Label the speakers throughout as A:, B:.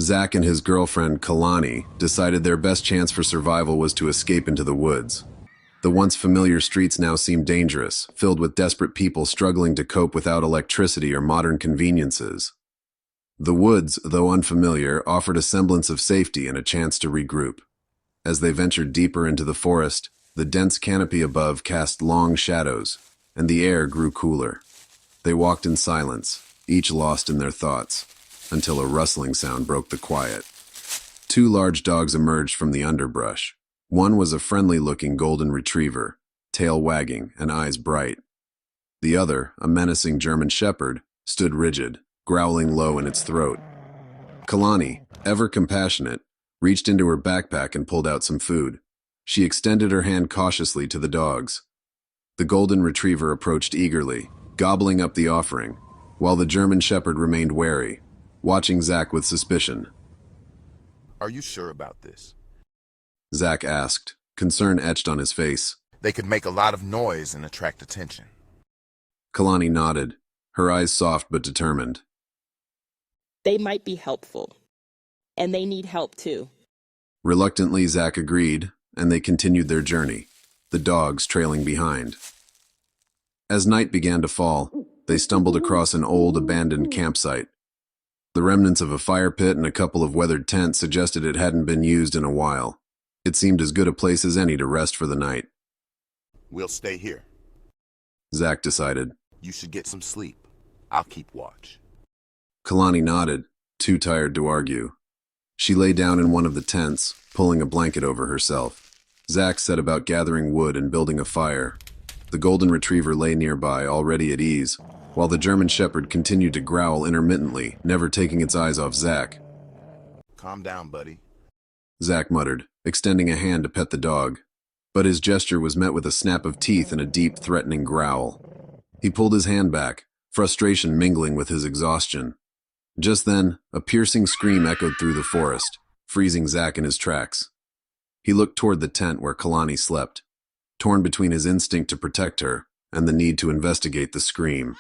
A: Zach and his girlfriend, Kalani, decided their best chance for survival was to escape into the woods. The once familiar streets now seemed dangerous, filled with desperate people struggling to cope without electricity or modern conveniences. The woods, though unfamiliar, offered a semblance of safety and a chance to regroup. As they ventured deeper into the forest, the dense canopy above cast long shadows, and the air grew cooler. They walked in silence, each lost in their thoughts, until a rustling sound broke the quiet. Two large dogs emerged from the underbrush. One was a friendly-looking golden retriever, tail wagging and eyes bright. The other, a menacing German shepherd, stood rigid, growling low in its throat. Kalani, ever compassionate, reached into her backpack and pulled out some food. She extended her hand cautiously to the dogs. The golden retriever approached eagerly, gobbling up the offering, while the German shepherd remained wary, watching Zach with suspicion.
B: Are you sure about this?
A: Zach asked, concern etched on his face.
B: They could make a lot of noise and attract attention.
A: Kalani nodded, her eyes soft but determined.
C: They might be helpful, and they need help too.
A: Reluctantly, Zach agreed, and they continued their journey, the dogs trailing behind. As night began to fall, they stumbled across an old abandoned campsite. The remnants of a fire pit and a couple of weathered tents suggested it hadn't been used in a while. It seemed as good a place as any to rest for the night.
B: We'll stay here.
A: Zach decided.
B: You should get some sleep. I'll keep watch.
A: Kalani nodded, too tired to argue. She lay down in one of the tents, pulling a blanket over herself. Zach set about gathering wood and building a fire. The golden retriever lay nearby, already at ease, while the German shepherd continued to growl intermittently, never taking its eyes off Zach.
B: Calm down, buddy.
A: Zach muttered, extending a hand to pet the dog. But his gesture was met with a snap of teeth and a deep, threatening growl. He pulled his hand back, frustration mingling with his exhaustion. Just then, a piercing scream echoed through the forest, freezing Zach in his tracks. He looked toward the tent where Kalani slept, torn between his instinct to protect her and the need to investigate the scream.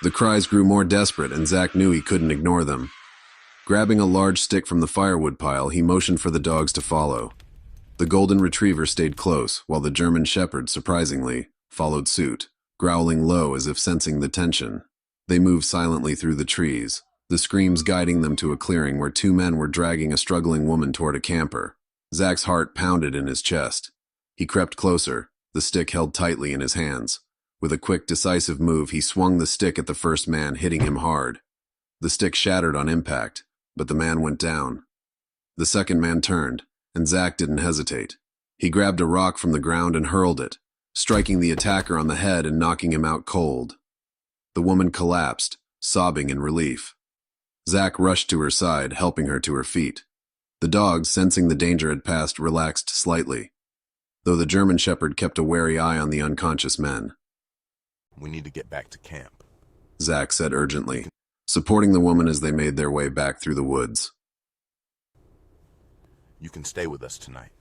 A: The cries grew more desperate, and Zach knew he couldn't ignore them. Grabbing a large stick from the firewood pile, he motioned for the dogs to follow. The golden retriever stayed close, while the German shepherd, surprisingly, followed suit, growling low as if sensing the tension. They moved silently through the trees, the screams guiding them to a clearing where two men were dragging a struggling woman toward a camper. Zach's heart pounded in his chest. He crept closer, the stick held tightly in his hands. With a quick, decisive move, he swung the stick at the first man, hitting him hard. The stick shattered on impact, but the man went down. The second man turned, and Zach didn't hesitate. He grabbed a rock from the ground and hurled it, striking the attacker on the head and knocking him out cold. The woman collapsed, sobbing in relief. Zach rushed to her side, helping her to her feet. The dogs, sensing the danger had passed, relaxed slightly, though the German shepherd kept a wary eye on the unconscious men.
B: We need to get back to camp,
A: Zach said urgently, supporting the woman as they made their way back through the woods.
B: You can stay with us tonight.